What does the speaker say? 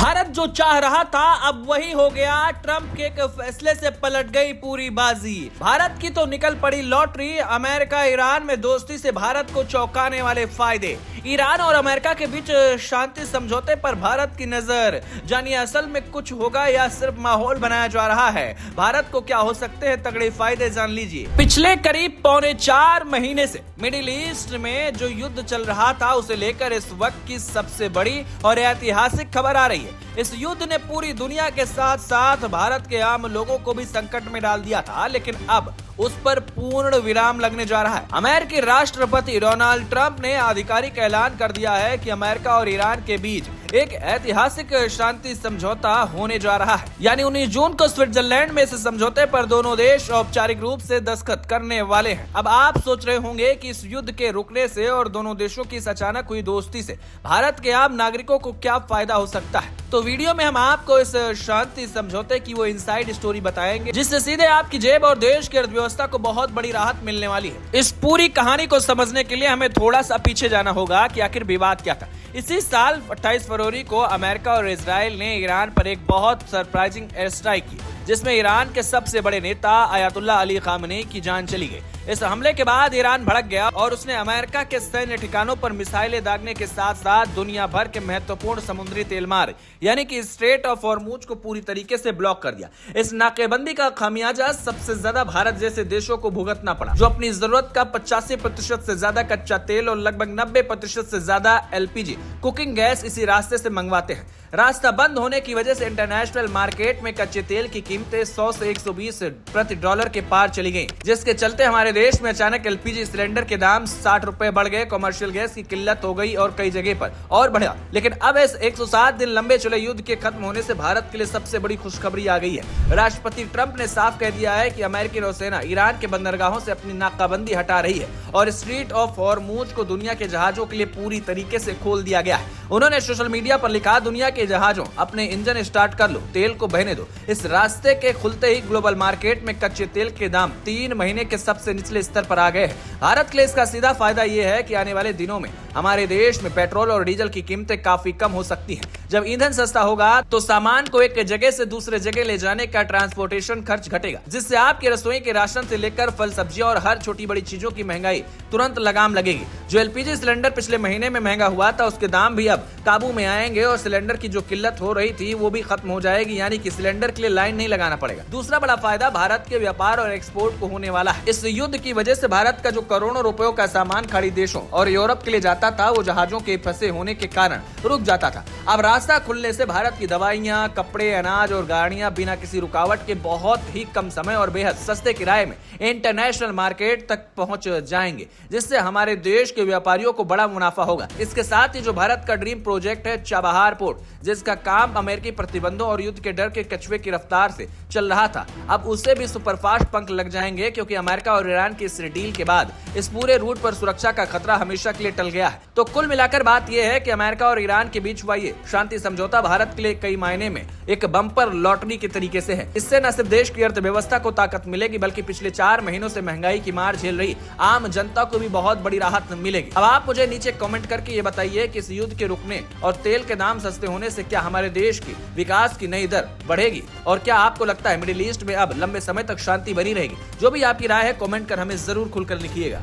भारत जो चाह रहा था अब वही हो गया। ट्रंप के एक फैसले से पलट गई पूरी बाजी। भारत की तो निकल पड़ी लॉटरी। अमेरिका ईरान में दोस्ती से भारत को चौंकाने वाले फायदे। ईरान और अमेरिका के बीच शांति समझौते पर भारत की नजर। जानिए असल में कुछ होगा या सिर्फ माहौल बनाया जा रहा है। भारत को क्या हो सकते हैं तगड़े फायदे, जान लीजिए। पिछले करीब 4.25 महीने से मिडिल ईस्ट में जो युद्ध चल रहा था उसे लेकर इस वक्त की सबसे बड़ी और ऐतिहासिक खबर आ रही है। इस युद्ध ने पूरी दुनिया के साथ साथ भारत के आम लोगों को भी संकट में डाल दिया था, लेकिन अब उस पर पूर्ण विराम लगने जा रहा है। अमेरिकी राष्ट्रपति डोनाल्ड ट्रंप ने आधिकारिक ऐलान कर दिया है कि अमेरिका और ईरान के बीच एक ऐतिहासिक शांति समझौता होने जा रहा है। यानी 19 जून को स्विट्जरलैंड में इस समझौते पर दोनों देश औपचारिक रूप से दस्तखत करने वाले हैं। अब आप सोच रहे होंगे कि इस युद्ध के रुकने से और दोनों देशों की इस अचानक हुई दोस्ती से भारत के आम नागरिकों को क्या फायदा हो सकता है। तो वीडियो में हम आपको इस शांति समझौते की वो इनसाइड स्टोरी बताएंगे जिससे सीधे आपकी जेब और देश की अर्थव्यवस्था को बहुत बड़ी राहत मिलने वाली है। इस पूरी कहानी को समझने के लिए हमें थोड़ा सा पीछे जाना होगा कि आखिर विवाद क्या था। इसी साल 28 फरवरी को अमेरिका और इजराइल ने ईरान पर एक बहुत सरप्राइजिंग एयर स्ट्राइक की, जिसमें ईरान के सबसे बड़े नेता अयातुल्लाह अली खामेनी की जान चली गई। इस हमले के बाद ईरान भड़क गया और उसने अमेरिका के सैन्य ठिकानों पर मिसाइलें दागने के साथ साथ दुनिया भर के महत्वपूर्ण समुद्री तेल मार्ग यानी कि स्ट्रेट ऑफ हॉर्मुज को पूरी तरीके से ब्लॉक कर दिया। इस नाकेबंदी का खामियाजा सबसे ज्यादा भारत जैसे देशों को भुगतना पड़ा, जो अपनी जरूरत का 85% से ज्यादा कच्चा तेल और लगभग 90% से ज्यादा LPG कुकिंग गैस इसी रास्ते से मंगवाते हैं। रास्ता बंद होने की वजह से इंटरनेशनल मार्केट में कच्चे तेल की कीमतें 100 से 120 प्रति डॉलर के पार चली गईं, जिसके चलते हमारे देश में अचानक LPG सिलेंडर के दाम 60 रुपए बढ़ गए। कमर्शियल गैस की किल्लत हो गई और कई जगह पर और बढ़ा। लेकिन अब इस 107 दिन लंबे चले युद्ध के खत्म होने से भारत के लिए सबसे बड़ी खुशखबरी आ गई है। राष्ट्रपति ट्रंप ने साफ कह दिया है कि अमेरिकी नौसेना ईरान के बंदरगाहों से अपनी नाकाबंदी हटा रही है और स्ट्रेट ऑफ हॉर्मुज को दुनिया के जहाजों के लिए पूरी तरीके से खोल दिया गया है। उन्होंने सोशल मीडिया पर लिखा, दुनिया के जहाजों अपने इंजन स्टार्ट कर लो, तेल को बहने दो। इस रास्ते के खुलते ही ग्लोबल मार्केट में कच्चे तेल के दाम 3 महीने के सबसे निचले स्तर पर आ गए हैं। भारत के लिए इसका सीधा फायदा ये है कि आने वाले दिनों में हमारे देश में पेट्रोल और डीजल की कीमतें काफी कम हो सकती हैं। जब ईंधन सस्ता होगा तो सामान को एक जगह से दूसरे जगह ले जाने का ट्रांसपोर्टेशन खर्च घटेगा, जिससे आपके रसोई के राशन से लेकर फल सब्जियां और हर छोटी बड़ी चीजों की महंगाई तुरंत लगाम लगेगी। जो LPG सिलेंडर पिछले महीने में महंगा हुआ था उसके दाम भी अब काबू में आएंगे और सिलेंडर की जो किल्लत हो रही थी वो भी खत्म हो जाएगी, यानी कि सिलेंडर के लिए लाइन नहीं लगाना पड़ेगा। दूसरा बड़ा फायदा भारत के व्यापार और एक्सपोर्ट को होने वाला है। इस युद्ध की वजह से भारत का जो करोड़ों रुपयों का सामान खाड़ी देशों और यूरोप के लिए जाता था वो जहाजों के फंसे होने के कारण रुक जाता था। अब रास्ता खुलने से भारत की दवाइयां, कपड़े, अनाज और गाड़ियां बिना किसी रुकावट के बहुत ही कम समय और बेहद सस्ते किराए में इंटरनेशनल मार्केट तक पहुंच जाएंगे, जिससे हमारे देश के व्यापारियों को बड़ा मुनाफा होगा। इसके साथ ही जो भारत का ड्रीम प्रोजेक्ट है चाबहार पोर्ट, जिसका काम अमेरिकी प्रतिबंधों और युद्ध के डर के कछुए की रफ्तार से चल रहा था, अब उसे भी सुपरफास्ट पंख लग जाएंगे, क्योंकि अमेरिका और ईरान की इस डील के बाद इस पूरे रूट पर सुरक्षा का खतरा हमेशा के लिए टल गया है। तो कुल मिलाकर बात यह है कि अमेरिका और ईरान के बीच हुआ ये शांति समझौता भारत के लिए कई मायने में एक बम्पर लॉटरी के तरीके से है। इससे न सिर्फ देश की अर्थव्यवस्था को ताकत मिलेगी, बल्कि पिछले 4 महीनों से महंगाई की मार झेल रही आम जनता को भी बहुत बड़ी राहत मिलेगी। अब आप मुझे नीचे कमेंट करके ये बताइए कि इस युद्ध के रुकने और तेल के दाम सस्ते होने से क्या हमारे देश की विकास की नई दर बढ़ेगी, और क्या आपको लगता है मिडिल ईस्ट में अब लंबे समय तक शांति बनी रहेगी। जो भी आपकी राय है कमेंट कर हमें जरूर खुलकर लिखिएगा।